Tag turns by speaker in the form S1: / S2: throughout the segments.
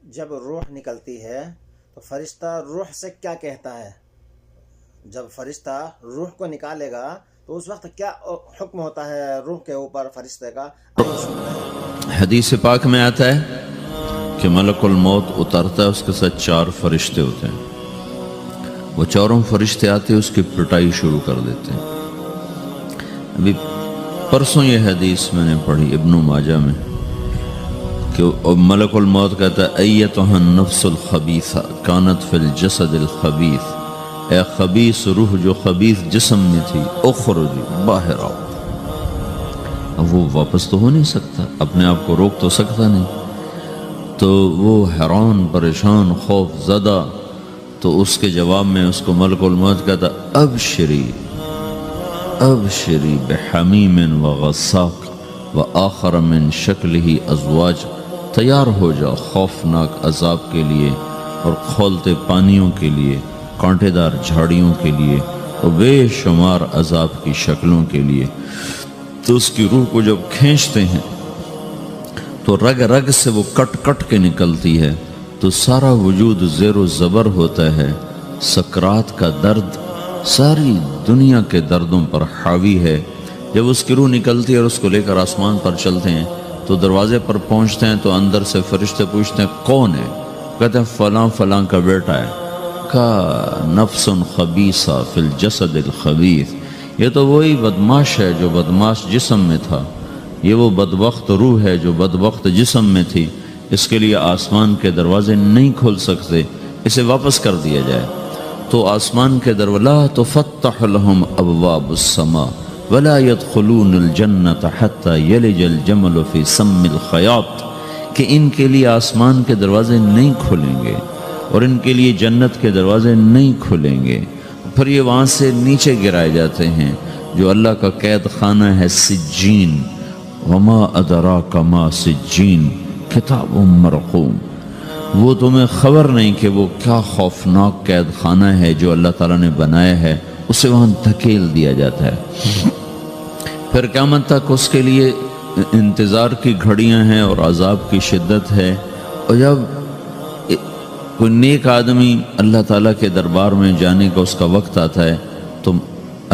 S1: جب روح نکلتی ہے تو فرشتہ روح سے کیا کہتا ہے؟ جب فرشتہ روح کو نکالے گا تو اس وقت کیا حکم ہوتا ہے روح کے اوپر فرشتے کا؟
S2: حدیث پاک میں آتا ہے کہ ملک الموت اترتا ہے، اس کے ساتھ 4 فرشتے ہوتے ہیں۔ وہ چاروں فرشتے آتے ہیں، اس کی پٹائی شروع کر دیتے ہیں۔ ابھی پرسوں یہ حدیث میں نے پڑھی ابن ماجہ میں کہ ملک الموت کہتا ہے ایتها النفس الخبیثہ کانت فی الجسد الخبیث، اے خبیث روح جو خبیث جسم میں تھی، اخرجی باہر آؤ۔ اب وہ واپس تو ہو نہیں سکتا، اپنے آپ کو روک تو سکتا نہیں، تو وہ حیران پریشان خوف زدہ، تو اس کے جواب میں اس کو ملک الموت کہتا ابشری ابشری بحمیم وغساق وآخر من شکلہ ازواج، تیار ہو جا خوفناک عذاب کے لیے اور کھولتے پانیوں کے لیے، کانٹے دار جھاڑیوں کے لیے اور بے شمار عذاب کی شکلوں کے لیے۔ تو اس کی روح کو جب کھینچتے ہیں تو رگ رگ سے وہ کٹ کٹ کے نکلتی ہے، تو سارا وجود زیر و زبر ہوتا ہے، سکرات کا درد ساری دنیا کے دردوں پر حاوی ہے۔ جب اس کی روح نکلتی ہے اور اس کو لے کر آسمان پر چلتے ہیں تو دروازے پر پہنچتے ہیں تو اندر سے فرشتے پوچھتے ہیں کون ہے؟ کہتے ہیں فلاں فلاں کا بیٹا ہے۔ کا نفس خبیثہ فی الجسد الخبیث، یہ تو وہی بدماش ہے جو بدماش جسم میں تھا، یہ وہ بدبخت روح ہے جو بدبخت جسم میں تھی، اس کے لیے آسمان کے دروازے نہیں کھول سکتے، اسے واپس کر دیا جائے۔ تو آسمان کے دروازے لا تفتح لهم ابواب السماء ولا يدخلون الجنة حتى يلج الجمل في سم الخياط، کہ ان کے لیے آسمان کے دروازے نہیں کھلیں گے اور ان کے لیے جنت کے دروازے نہیں کھلیں گے، پھر یہ وہاں سے نیچے گرائے جاتے ہیں جو اللہ کا قید خانہ ہے سجین، وما ادراک ما سجین کتاب مرقوم۔ وہ تمہیں خبر نہیں کہ وہ کیا خوفناک قید خانہ ہے جو اللہ تعالیٰ نے بنایا ہے، اسے وہاں دھکیل دیا جاتا ہے۔ پھر قیامت تک اس کے لیے انتظار کی گھڑیاں ہیں اور عذاب کی شدت ہے۔ اور جب کوئی نیک آدمی اللہ تعالیٰ کے دربار میں جانے کا اس کا وقت آتا ہے تو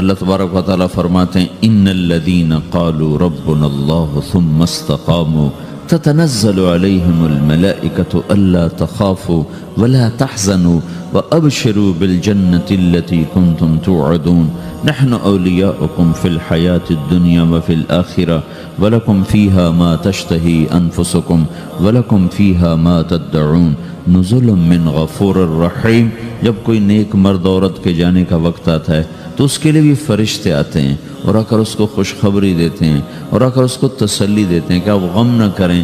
S2: اللہ تبارک و تعالیٰ فرماتے ہیں ان الذین قالوا ربنا اللہ ثم استقاموا تتنزل علیہم الملائکۃ الا تخافوا ولا تحزنوا وابشروا بالجنة التي كنتم توعدون نحن اولیاؤکم فی الحیاة الدنیا وفی الآخرہ ولکم فیہا ما تشتہی انفسکم ولکم فیہا ما تدعون نزل من غفور الرحیم۔ جب کوئی نیک مرد عورت کے جانے کا وقت آتا ہے تو اس کے لیے بھی فرشتے آتے ہیں اور آ کر اس کو خوشخبری دیتے ہیں اور آ کر اس کو تسلی دیتے ہیں کہ آپ غم نہ کریں،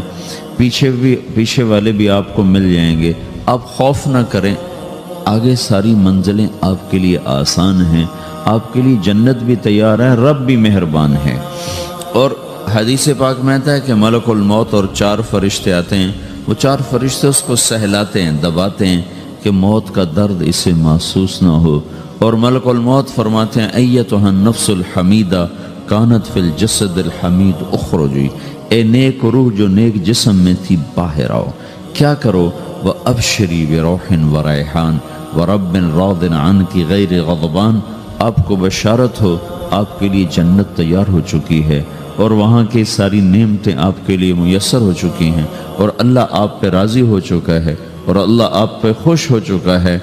S2: پیچھے والے بھی آپ کو مل جائیں گے، آپ خوف نہ کریں، آگے ساری منزلیں آپ کے لیے آسان ہیں، آپ کے لیے جنت بھی تیار ہے، رب بھی مہربان ہے۔ اور حدیث پاک میں آتا ہے کہ ملک الموت اور 4 فرشتے آتے ہیں، وہ 4 فرشتے اس کو سہلاتے ہیں، دباتے ہیں کہ موت کا درد اسے محسوس نہ ہو۔ اور ملک الموت فرماتے ہیں ایتها النفس الحمیدہ کانت فی الجسد الحمید اخرجی، اے نیک روح جو نیک جسم میں تھی باہر آؤ۔ کیا کرو؟ وابشری بروح وریحان ورب راض عنک غیر غضبان، آپ کو بشارت ہو آپ کے لیے جنت تیار ہو چکی ہے اور وہاں کی ساری نعمتیں آپ کے لیے میسر ہو چکی ہیں اور اللہ آپ پہ راضی ہو چکا ہے اور اللہ آپ پہ خوش ہو چکا ہے۔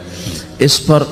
S2: اس پر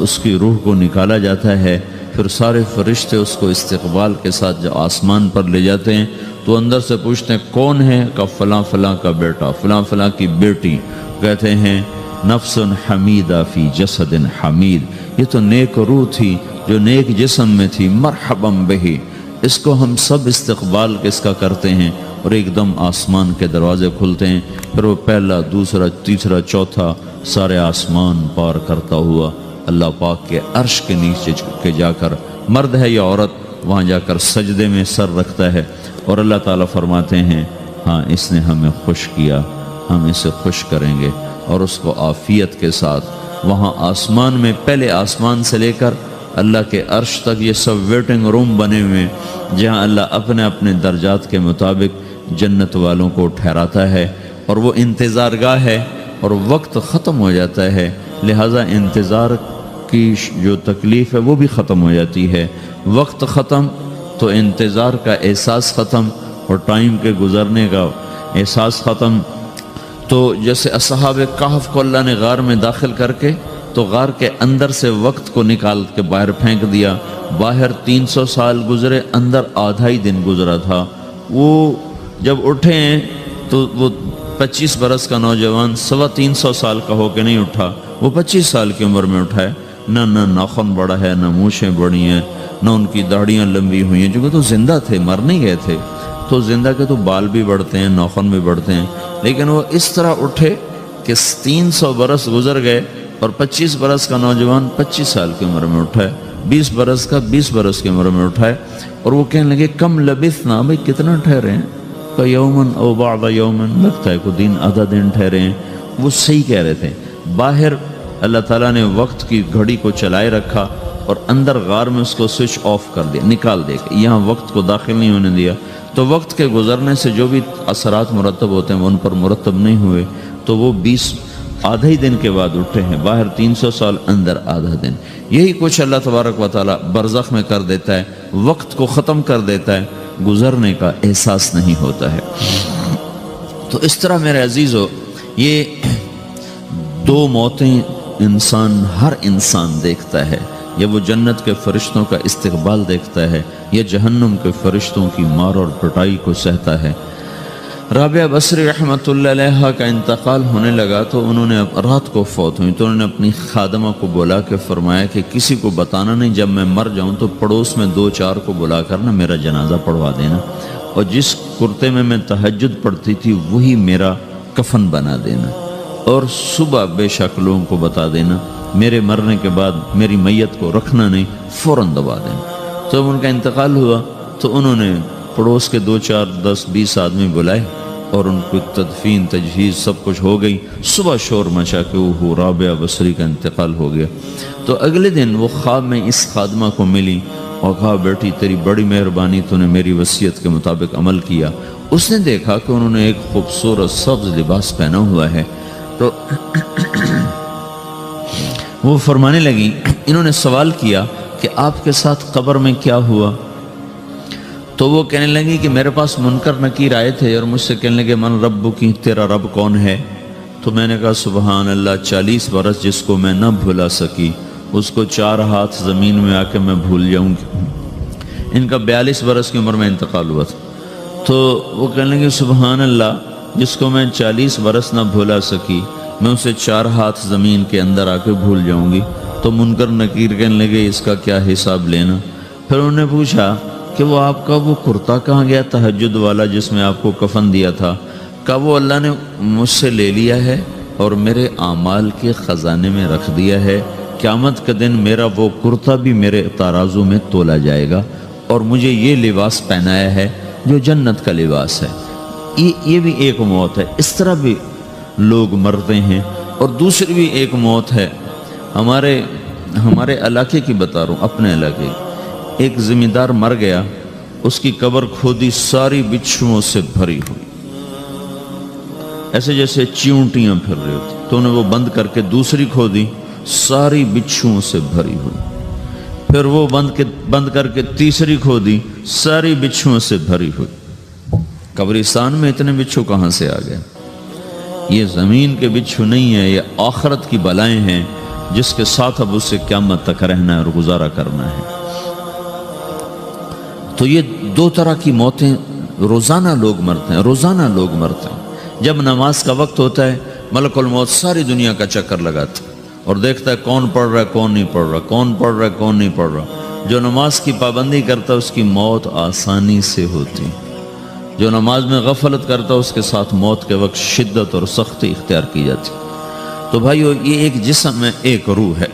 S2: اس کی روح کو نکالا جاتا ہے، پھر سارے فرشتے اس کو استقبال کے ساتھ جب آسمان پر لے جاتے ہیں تو اندر سے پوچھتے ہیں کون ہے؟ کہ فلاں فلاں کا بیٹا، فلاں فلاں کی بیٹی۔ کہتے ہیں نفس حمیدہ فی جسد حمید، یہ تو نیک روح تھی جو نیک جسم میں تھی، مرحبا بہی، اس کو ہم سب استقبال کس کا کرتے ہیں۔ اور ایک دم آسمان کے دروازے کھلتے ہیں، پھر وہ پہلا دوسرا تیسرا چوتھا سارے آسمان پار کرتا ہوا اللہ پاک کے عرش کے نیچے کے جا کر، مرد ہے یا عورت، وہاں جا کر سجدے میں سر رکھتا ہے اور اللہ تعالیٰ فرماتے ہیں ہاں اس نے ہمیں خوش کیا، ہم اسے خوش کریں گے، اور اس کو عافیت کے ساتھ وہاں آسمان میں، پہلے آسمان سے لے کر اللہ کے عرش تک یہ سب ویٹنگ روم بنے ہوئے جہاں اللہ اپنے اپنے درجات کے مطابق جنت والوں کو ٹھہراتا ہے، اور وہ انتظار گاہ ہے اور وقت ختم ہو جاتا ہے، لہٰذا انتظار کی جو تکلیف ہے وہ بھی ختم ہو جاتی ہے۔ وقت ختم تو انتظار کا احساس ختم، اور ٹائم کے گزرنے کا احساس ختم۔ تو جیسے اصحاب کہف کو اللہ نے غار میں داخل کر کے تو غار کے اندر سے وقت کو نکال کے باہر پھینک دیا، باہر 300 سال گزرے، اندر آدھا ہی دن گزرا تھا۔ وہ جب اٹھے ہیں تو وہ 25 برس کا نوجوان 325 سال کا ہو کے نہیں اٹھا، وہ 25 سال کی عمر میں اٹھا ہے۔ نہ ناخن بڑا ہے، نہ مونچھیں بڑی ہیں، نہ ان کی داڑیاں لمبی ہوئی ہیں، کیونکہ تو زندہ تھے، مر نہیں گئے تھے۔ تو زندہ کے تو بال بھی بڑھتے ہیں، ناخن بھی بڑھتے ہیں، لیکن وہ اس طرح اٹھے کہ 300 برس گزر گئے اور 25 برس کا نوجوان 25 سال کی عمر میں اٹھا ہے، 20 برس کا 20 برس کی عمر میں اٹھا ہے۔ اور وہ کہنے لگے کم لبثنا، بھائی کتنا ٹھہرے ہیں؟ کہ یومن او بعض یومن، لگتا ہے کوئی دن آدھا دن ٹھہرے ہیں۔ وہ صحیح کہہ رہے تھے۔ باہر اللہ تعالیٰ نے وقت کی گھڑی کو چلائے رکھا اور اندر غار میں اس کو سوئچ آف کر دیا، نکال دیا کہ یہاں وقت کو داخل نہیں ہونے دیا۔ تو وقت کے گزرنے سے جو بھی اثرات مرتب ہوتے ہیں وہ ان پر مرتب نہیں ہوئے، تو وہ 20 آدھے ہی دن کے بعد اٹھے ہیں، باہر 300 سال، اندر آدھا دن۔ یہی کچھ اللہ تبارک و تعالیٰ برزخ میں کر دیتا ہے، وقت کو ختم کر دیتا ہے، گزرنے کا احساس نہیں ہوتا ہے۔ تو اس طرح میرے عزیزو، یہ دو موتیں ہر انسان دیکھتا ہے، یا وہ جنت کے فرشتوں کا استقبال دیکھتا ہے یا جہنم کے فرشتوں کی مار اور پٹائی کو سہتا ہے۔ رابعہ بصری رحمۃ اللہ علیہ کا انتقال ہونے لگا تو انہوں نے رات کو فوت ہوئی، تو انہوں نے اپنی خادمہ کو بلا کے فرمایا کہ کسی کو بتانا نہیں، جب میں مر جاؤں تو پڑوس میں 2-4 کو بلا کر نا میرا جنازہ پڑھوا دینا، اور جس کرتے میں تہجد پڑھتی تھی وہی میرا کفن بنا دینا، اور صبح بے شک لوگوں کو بتا دینا، میرے مرنے کے بعد میری میت کو رکھنا نہیں، فوراً دبا دینا۔ تو جب ان کا انتقال ہوا تو انہوں نے پڑوس کے 2-4 10-20 آدمی بلائے اور ان کو تدفین تجہیز سب کچھ ہو گئی۔ صبح شور مچا کہ وہ رابعہ بصری کا انتقال ہو گیا۔ تو اگلے دن وہ خواب میں اس خادمہ کو ملی اور کہا بیٹی تیری بڑی مہربانی، تو نے میری وصیت کے مطابق عمل کیا۔ اس نے دیکھا کہ انہوں نے ایک خوبصورت سبز لباس پہنا ہوا ہے، تو وہ فرمانے لگی، انہوں نے سوال کیا کہ آپ کے ساتھ قبر میں کیا ہوا؟ تو وہ کہنے لگی کہ میرے پاس منکر نکیر آئے تھے اور مجھ سے کہنے لگے من رب کی، تیرا رب کون ہے؟ تو میں نے کہا سبحان اللہ، 40 برس جس کو میں نہ بھلا سکی اس کو 4 ہاتھ زمین میں آ کے میں بھول جاؤں گی۔ ان کا 42 برس کی عمر میں انتقال ہوا تھا۔ تو وہ کہنے لگے سبحان اللہ، جس کو میں 40 برس نہ بھلا سکی میں اسے 4 ہاتھ زمین کے اندر آ کے بھول جاؤں گی۔ تو منکر نکیر کہنے لگے اس کا کیا حساب لینا؟ پھر انہوں نے پوچھا کہ وہ آپ کا وہ کرتا کہاں گیا تہجد والا جس میں آپ کو کفن دیا تھا؟ کہا وہ اللہ نے مجھ سے لے لیا ہے اور میرے اعمال کے خزانے میں رکھ دیا ہے، قیامت کے دن میرا وہ کرتا بھی میرے ترازو میں تولا جائے گا، اور مجھے یہ لباس پہنایا ہے جو جنت کا لباس ہے۔ یہ بھی ایک موت ہے، اس طرح بھی لوگ مرتے ہیں۔ اور دوسری بھی ایک موت ہے، ہمارے علاقے کی بتا رہا ہوں، اپنے علاقے کی۔ ایک زمیں دار مر گیا، اس کی قبر کھودی، ساری بچھوؤں سے بھری ہوئی، ایسے جیسے چیونٹیاں پھر رہی ہوتی، تو انہیں وہ بند کر کے دوسری کھودی، ساری بچھوؤں سے بھری ہوئی، پھر وہ بند کر کے تیسری کھودی، ساری بچھوؤں سے بھری ہوئی۔ قبرستان میں اتنے بچھو کہاں سے آ گئے؟ یہ زمین کے بچھو نہیں ہے، یہ آخرت کی بلائیں ہیں جس کے ساتھ اب اسے قیامت تک رہنا ہے اور گزارا کرنا ہے۔ تو یہ 2 طرح کی موتیں روزانہ لوگ مرتے ہیں، روزانہ لوگ مرتے ہیں۔ جب نماز کا وقت ہوتا ہے ملک الموت ساری دنیا کا چکر لگاتا ہے اور دیکھتا ہے کون پڑھ رہا ہے کون نہیں پڑھ رہا، کون پڑھ رہا ہے کون نہیں پڑھ رہا۔ جو نماز کی پابندی کرتا ہے اس کی موت آسانی سے ہوتی، جو نماز میں غفلت کرتا ہے اس کے ساتھ موت کے وقت شدت اور سختی اختیار کی جاتی۔ تو بھائیو، یہ ایک جسم ہے، ایک روح ہے۔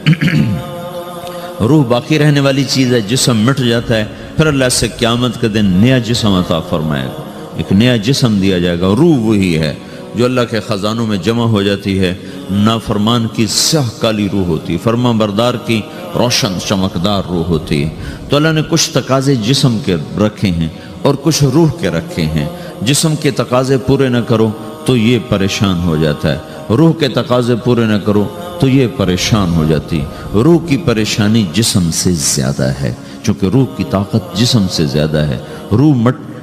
S2: روح باقی رہنے والی چیز ہے، جسم مٹ جاتا ہے، پھر اللہ سے قیامت کے دن نیا جسم عطا فرمائے گا، ایک نیا جسم دیا جائے گا۔ روح وہی ہے جو اللہ کے خزانوں میں جمع ہو جاتی ہے۔ نافرمان کی سیاہ کالی روح ہوتی ہے، فرمان بردار کی روشن چمکدار روح ہوتی ہے۔ تو اللہ نے کچھ تقاضے جسم کے رکھے ہیں اور کچھ روح کے رکھے ہیں۔ جسم کے تقاضے پورے نہ کرو تو یہ پریشان ہو جاتا ہے، روح کے تقاضے پورے نہ کرو تو یہ پریشان ہو جاتی. روح کی پریشانی جسم سے زیادہ ہے، چونکہ روح کی طاقت جسم سے زیادہ ہے.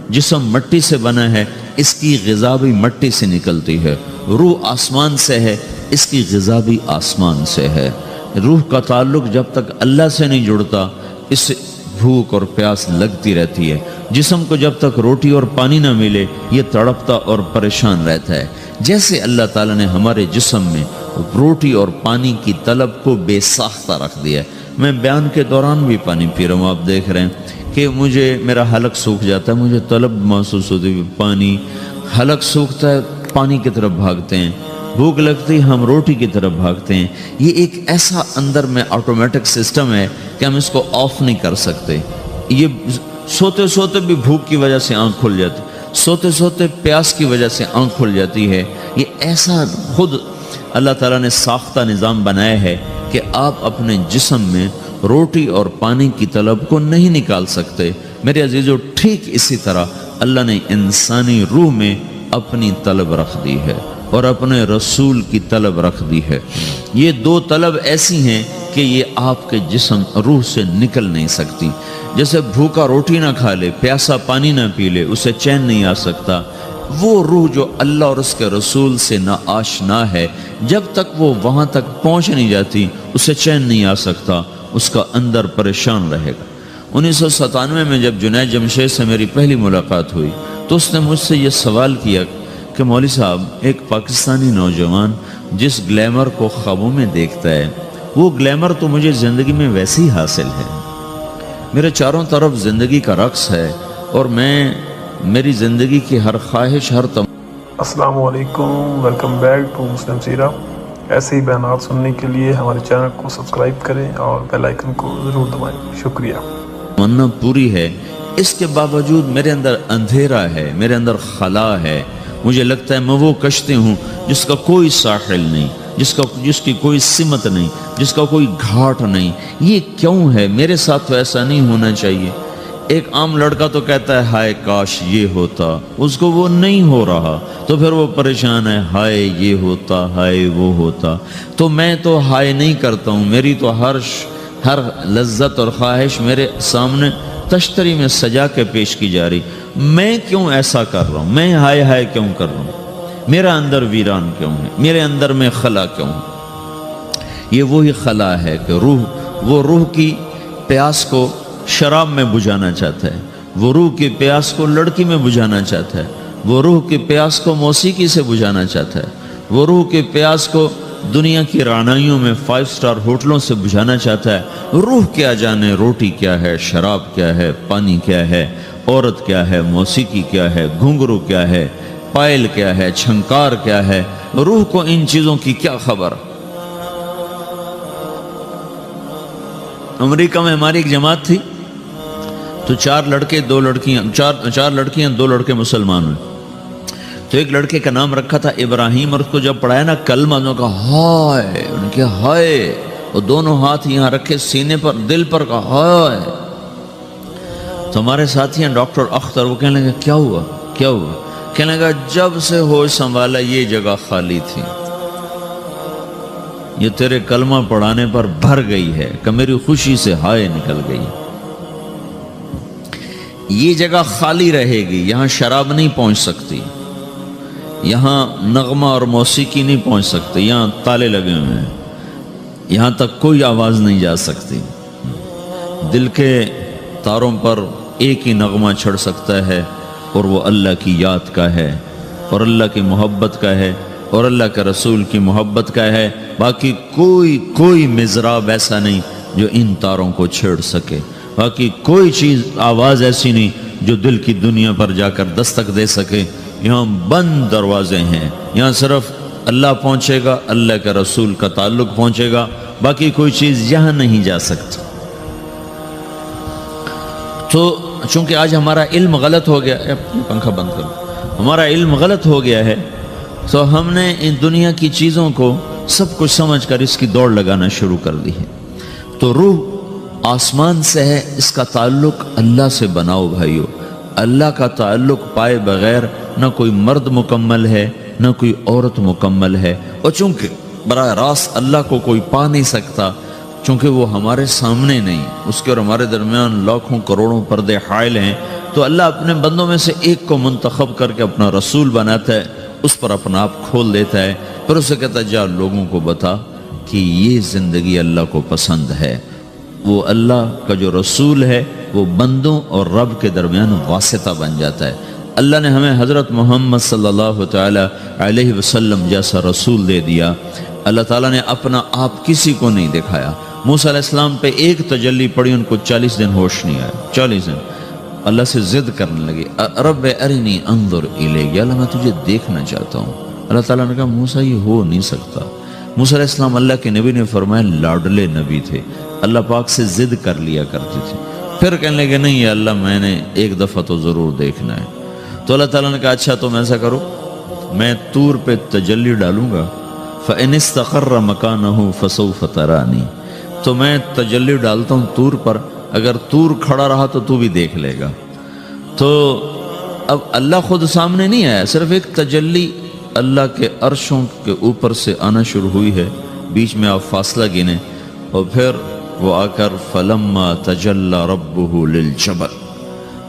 S2: جسم مٹی سے بنا ہے، اس کی غذا بھی مٹی سے نکلتی ہے. روح آسمان سے ہے، اس کی غذا بھی آسمان سے ہے. روح کا تعلق جب تک اللہ سے نہیں جڑتا اس سے بھوک اور پیاس لگتی رہتی ہے. جسم کو جب تک روٹی اور پانی نہ ملے یہ تڑپتا اور پریشان رہتا ہے. جیسے اللہ تعالیٰ نے ہمارے جسم میں روٹی اور پانی کی طلب کو بے ساختہ رکھ دیا ہے. میں بیان کے دوران بھی پانی پی رہا ہوں، آپ دیکھ رہے ہیں کہ میرا حلق سوکھ جاتا ہے، مجھے طلب محسوس ہوتی ہے پانی. حلق سوکھتا ہے پانی کی طرف بھاگتے ہیں، بھوک لگتی ہے ہم روٹی کی طرف بھاگتے ہیں. یہ ایک ایسا اندر میں آٹومیٹک سسٹم ہے کہ ہم اس کو آف نہیں کر سکتے. یہ سوتے سوتے بھی بھوک کی وجہ سے آنکھ کھل جاتی، سوتے سوتے پیاس کی وجہ سے آنکھ کھل جاتی ہے. یہ ایسا خود اللہ تعالیٰ نے ساختہ نظام بنایا ہے کہ آپ اپنے جسم میں روٹی اور پانی کی طلب کو نہیں نکال سکتے. میرے عزیزو، ٹھیک اسی طرح اللہ نے انسانی روح میں اپنی طلب رکھ دی ہے اور اپنے رسول کی طلب رکھ دی ہے. یہ دو طلب ایسی ہیں کہ یہ آپ کے جسم روح سے نکل نہیں سکتی. جیسے بھوکا روٹی نہ کھا لے، پیاسا پانی نہ پی لے، اسے چین نہیں آ سکتا. وہ روح جو اللہ اور اس کے رسول سے نہ آشنا ہے، جب تک وہ وہاں تک پہنچ نہیں جاتی اسے چین نہیں آ سکتا، اس کا اندر پریشان رہے گا. 1997 میں جب جنید جمشید سے میری پہلی ملاقات ہوئی تو اس نے مجھ سے یہ سوال کیا کہ مولوی صاحب، ایک پاکستانی نوجوان جس گلیمر کو خوابوں میں دیکھتا ہے وہ گلیمر تو مجھے زندگی میں ویسے ہی حاصل ہے. میرے چاروں طرف زندگی کا رقص ہے اور میری زندگی کی ہر خواہش، ہر
S3: السلام علیکم، ویلکم بیک ٹو مسلم سیرہ. ایسے ہی بیانات سننے کے لیے ہمارے چینل کو سبسکرائب کریں اور بیل آئیکن کو ضرور دبائیں. شکریہ.
S2: تمنا پوری ہے، اس کے باوجود میرے اندر اندھیرا ہے، میرے اندر خلا ہے. مجھے لگتا ہے میں وہ کشتی ہوں جس کا کوئی ساحل نہیں، جس کی کوئی سمت نہیں، جس کا کوئی گھاٹ نہیں. یہ کیوں ہے؟ میرے ساتھ تو ایسا نہیں ہونا چاہیے. ایک عام لڑکا تو کہتا ہے ہائے کاش یہ ہوتا، اس کو وہ نہیں ہو رہا تو پھر وہ پریشان ہے، ہائے یہ ہوتا، ہائے وہ ہوتا. تو میں تو ہائے نہیں کرتا ہوں، میری تو ہر لذت اور خواہش میرے سامنے تشتری میں سجا کے پیش کی جا رہی. میں کیوں ایسا کر رہا ہوں؟ میں ہائے ہائے کیوں کر رہا ہوں؟ میرا اندر ویران کیوں ہے؟ میرے اندر میں خلا کیوں ہے؟ یہ وہی خلا ہے کہ وہ روح کی پیاس کو شراب میں بجھانا چاہتا ہے، وہ روح کی پیاس کو لڑکی میں بجھانا چاہتا ہے، وہ روح کی پیاس کو موسیقی سے بجھانا چاہتا ہے، وہ روح کی پیاس کو دنیا کی رعنائیوں میں 5 اسٹار ہوٹلوں سے بجھانا چاہتا ہے. روح کیا جانے روٹی کیا ہے، شراب کیا ہے، پانی کیا ہے، عورت کیا ہے، موسیقی کیا ہے، گھنگرو کیا ہے، پائل کیا ہے، چھنکار کیا ہے. روح کو ان چیزوں کی کیا خبر؟ امریکہ میں ہماری ایک جماعت تھی تو 4 لڑکیاں 2 لڑکے مسلمان ہوئے. تو ایک لڑکے کا نام رکھا تھا ابراہیم، اور اس کو جب پڑھایا نا کلمہ، انہوں نے کہا ہائے، انہوں نے کہا ہائے، اور دونوں ہاتھ یہاں رکھے سینے پر، دل پر، کہا ہائے. تو ہمارے ساتھی ہیں ڈاکٹر اختر، وہ کہنے لگے کیا ہوا؟ کہنے لگا جب سے ہوش سنبھالا یہ جگہ خالی تھی، یہ تیرے کلمہ پڑھانے پر بھر گئی ہے کہ میری خوشی سے ہائے نکل گئی. یہ جگہ خالی رہے گی، یہاں شراب نہیں پہنچ سکتی، یہاں نغمہ اور موسیقی نہیں پہنچ سکتی، یہاں تالے لگے ہوئے ہیں، یہاں تک کوئی آواز نہیں جا سکتی. دل کے تاروں پر ایک ہی نغمہ چڑھ سکتا ہے اور وہ اللہ کی یاد کا ہے اور اللہ کی محبت کا ہے اور اللہ کے رسول کی محبت کا ہے. باقی کوئی مضراب ایسا نہیں جو ان تاروں کو چھیڑ سکے. باقی کوئی چیز، آواز ایسی نہیں جو دل کی دنیا پر جا کر دستک دے سکے. یہاں بند دروازے ہیں، یہاں صرف اللہ پہنچے گا، اللہ کے رسول کا تعلق پہنچے گا، باقی کوئی چیز یہاں نہیں جا سکتی. تو چونکہ آج ہمارا علم غلط ہو گیا، پنکھا بند کرو، ہمارا علم غلط ہو گیا ہے، تو ہم نے ان دنیا کی چیزوں کو سب کچھ سمجھ کر اس کی دوڑ لگانا شروع کر دی ہے. تو روح آسمان سے ہے، اس کا تعلق اللہ سے بناؤ بھائیو. اللہ کا تعلق پائے بغیر نہ کوئی مرد مکمل ہے، نہ کوئی عورت مکمل ہے، اور چونکہ براہ راست اللہ کو کوئی پا نہیں سکتا، چونکہ وہ ہمارے سامنے نہیں، اس کے اور ہمارے درمیان لاکھوں کروڑوں پردے حائل ہیں، تو اللہ اپنے بندوں میں سے ایک کو منتخب کر کے اپنا رسول بناتا ہے، اس پر اپنا آپ کھول دیتا ہے، پھر اسے کہتا ہے جا لوگوں کو بتا کہ یہ زندگی اللہ کو پسند ہے۔ وہ اللہ کا جو رسول ہے وہ بندوں اور رب کے درمیان واسطہ بن جاتا ہے۔ اللہ نے ہمیں حضرت محمد صلی اللہ تعالی علیہ وسلم جیسا رسول دے دیا۔ اللہ تعالیٰ نے اپنا آپ کسی کو نہیں دکھایا۔ موسیٰ علیہ السلام پہ ایک تجلی پڑی، ان کو 40 دن ہوش نہیں آیا، 40 دن اللہ سے ضد کرنے لگے، رب ارنی انظر الیک، یا اللہ میں تجھے دیکھنا چاہتا ہوں۔ اللہ تعالیٰ نے کہا موسیٰ یہ ہو نہیں سکتا۔ موسیٰ علیہ السلام اللہ کے نبی نے فرمایا لاڈلے نبی تھے، اللہ پاک سے ضد کر لیا کرتے تھے، پھر کہنے لگے نہیں یا اللہ میں نے ایک دفعہ تو ضرور دیکھنا ہے۔ تو اللہ تعالیٰ نے کہا اچھا تم ایسا کرو، میں طور پہ تجلی ڈالوں گا، فَإِنِ اسْتَقَرَّ مَكَانَهُ فَسَوْفَ تَرَانِي، تو میں تجلی ڈالتا ہوں طور پر، اگر طور کھڑا رہا تو تو بھی دیکھ لے گا۔ تو اب اللہ خود سامنے نہیں آیا، صرف ایک تجلی اللہ کے عرشوں کے اوپر سے آنا شروع ہوئی ہے، بیچ میں آپ فاصلہ گنے، اور پھر وہ آ کر فَلَمَّا تَجَلَّى رَبُّهُ لِلْجَبَلِ،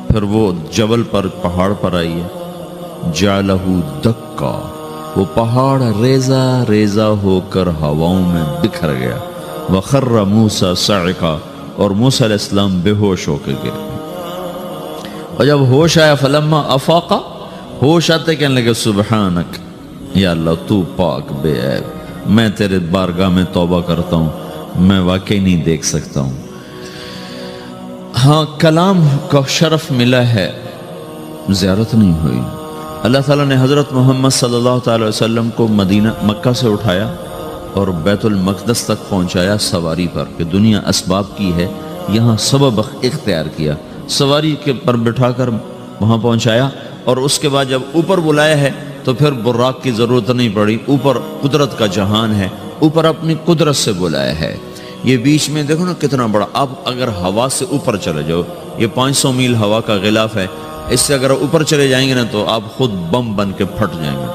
S2: پھر وہ جبل پر پہاڑ پر آئی ہے، جَعَلَهُ دَكَّا، وہ پہاڑ ریزہ ریزہ ہو کر ہواؤں میں بکھر گیا، وَخَرَّ مُوسَى صَعِقًا، اور موسیٰ علیہ السلام بے ہوش ہو کے گر گئے۔ اور جب ہوش آیا فَلَمَّا أَفَاقَ، ہوش آتے کہنے لگے سبحانک، یا اللہ تو پاک بے عیب، میں تیرے بارگاہ میں توبہ کرتا ہوں، میں واقعی نہیں دیکھ سکتا ہوں۔ ہاں کلام کا شرف ملا ہے، زیارت نہیں ہوئی۔ اللہ تعالیٰ نے حضرت محمد صلی اللہ تعالی وسلم کو مکہ سے اٹھایا اور بیت المقدس تک پہنچایا سواری پر، کہ دنیا اسباب کی ہے، یہاں سبب اختیار کیا، سواری کے پر بٹھا کر وہاں پہنچایا، اور اس کے بعد جب اوپر بلایا ہے تو پھر براق کی ضرورت نہیں پڑی، اوپر قدرت کا جہان ہے، اوپر اپنی قدرت سے بلایا ہے۔ یہ بیچ میں دیکھو نا کتنا بڑا، آپ اگر ہوا سے اوپر چلے جاؤ، یہ 500 میل ہوا کا غلاف ہے، اس سے اگر اوپر چلے جائیں گے نا تو آپ خود بم بن کے پھٹ جائیں گے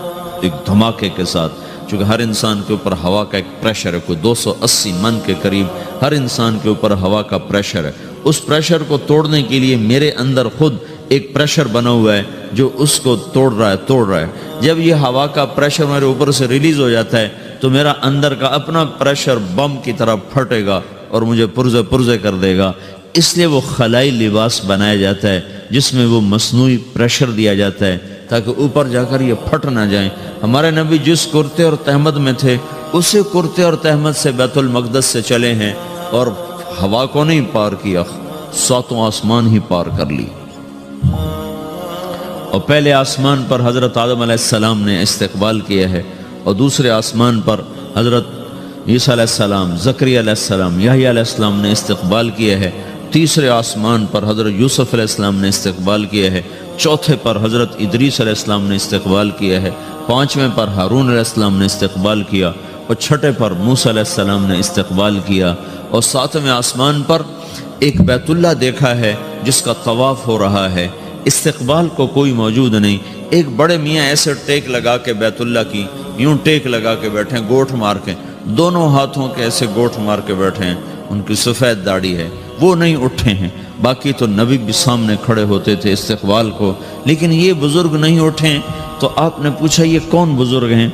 S2: ایک دھماکے کے ساتھ، چونکہ ہر انسان کے اوپر ہوا کا ایک پریشر ہے، کوئی 280 من کے قریب ہر انسان کے اوپر ہوا کا پریشر ہے۔ اس پریشر کو توڑنے کے لیے میرے اندر خود ایک پریشر بنا ہوا ہے جو اس کو توڑ رہا ہے۔ جب یہ ہوا کا پریشر میرے اوپر سے ریلیز ہو جاتا ہے تو میرا اندر کا اپنا پریشر بم کی طرح پھٹے گا اور مجھے پرزے کر دے گا۔ اس لیے وہ خلائی لباس بنایا جاتا ہے جس میں وہ مصنوعی پریشر دیا جاتا ہے تاکہ اوپر جا کر یہ پھٹ نہ جائیں۔ ہمارے نبی جس کرتے اور تہمد میں تھے اسی کرتے اور تہمد سے بیت المقدس سے چلے ہیں، اور ہوا کو نہیں پار کیا، 7 آسمان ہی پار کر لی۔ اور پہلے آسمان پر حضرت آدم علیہ السلام نے استقبال کیا ہے، اور دوسرے آسمان پر حضرت عیسیٰ علیہ السلام، زکریا علیہ السلام، یحییٰ علیہ السلام نے استقبال کیا ہے، تیسرے آسمان پر حضرت یوسف علیہ السلام نے استقبال کیا ہے، چوتھے پر حضرت ادریس علیہ السلام نے استقبال کیا ہے، 5ویں پر ہارون علیہ السلام نے استقبال کیا، اور 6 پر موسیٰ علیہ السلام نے استقبال کیا، اور 7ویں آسمان پر ایک بیت اللہ دیکھا ہے جس کا طواف ہو رہا ہے۔ استقبال کو کوئی موجود نہیں، ایک بڑے میاں ایسے ٹیک لگا کے بیت اللہ کی یوں ٹیک لگا کے بیٹھے ہیں، گوٹھ مار کے، دونوں ہاتھوں کے ایسے گوٹھ مار کے بیٹھے ہیں، ان کی سفید داڑھی ہے، وہ نہیں اٹھے ہیں۔ باقی تو نبی بھی سامنے کھڑے ہوتے تھے استقبال کو، لیکن یہ بزرگ نہیں اٹھے ہیں۔ تو آپ نے پوچھا یہ کون بزرگ ہیں؟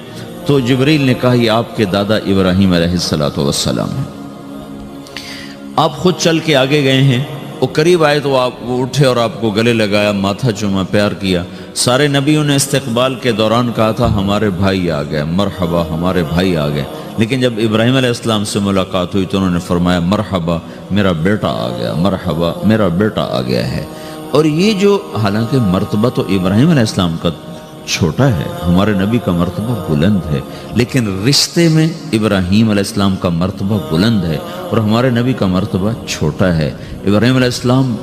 S2: تو جبریل نے کہا یہ آپ کے دادا ابراہیم علیہ السلام ہیں۔ آپ خود چل کے آگے گئے ہیں، وہ قریب آئے تو وہ اٹھے اور آپ کو گلے لگایا، ماتھا چوما، پیار کیا۔ سارے نبیوں نے استقبال کے دوران کہا تھا ہمارے بھائی آ گئے، مرحبا ہمارے بھائی آ گئے، لیکن جب ابراہیم علیہ السلام سے ملاقات ہوئی تو انہوں نے فرمایا مرحبا میرا بیٹا آ گیا، مرحبا میرا بیٹا آ گیا ہے۔ اور یہ جو حالانکہ مرتبہ تو ابراہیم علیہ السلام کا چھوٹا ہے، ہمارے نبی کا مرتبہ بلند ہے، لیکن رشتے میں ابراہیم علیہ السلام کا مرتبہ بلند ہے اور ہمارے نبی کا مرتبہ چھوٹا ہے۔ ابراہیم علیہ السلام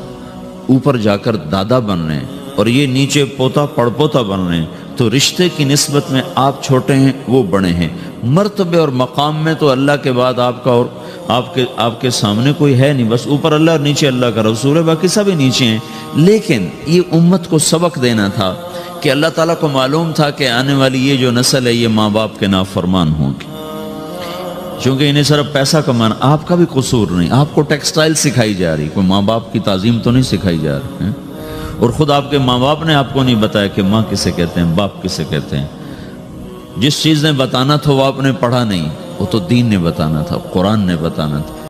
S2: اوپر جا کر دادا بن رہے ہیں اور یہ نیچے پوتا پڑپوتا بن رہے ہیں، تو رشتے کی نسبت میں آپ چھوٹے ہیں وہ بڑے ہیں۔ مرتبے اور مقام میں تو اللہ کے بعد آپ کا اور آپ کے سامنے کوئی ہے نہیں، بس اوپر اللہ اور نیچے اللہ کا رسول ہے، باقی سبھی نیچے ہیں۔ لیکن یہ امت کو سبق دینا تھا کہ اللہ تعالیٰ کو معلوم تھا کہ آنے والی یہ جو نسل ہے یہ ماں باپ کے نافرمان ہوگی، چونکہ انہیں صرف پیسہ کمانا، آپ کا بھی قصور نہیں، آپ کو ٹیکسٹائل سکھائی جا رہی، کوئی ماں باپ کی تعظیم تو نہیں سکھائی جا رہی ہے؟ اور خود آپ کے ماں باپ نے آپ کو نہیں بتایا کہ ماں کسے کہتے ہیں، باپ کسے کہتے ہیں۔ جس چیز نے بتانا تھا وہ آپ نے پڑھا نہیں، وہ تو دین نے بتانا تھا، قرآن نے بتانا تھا۔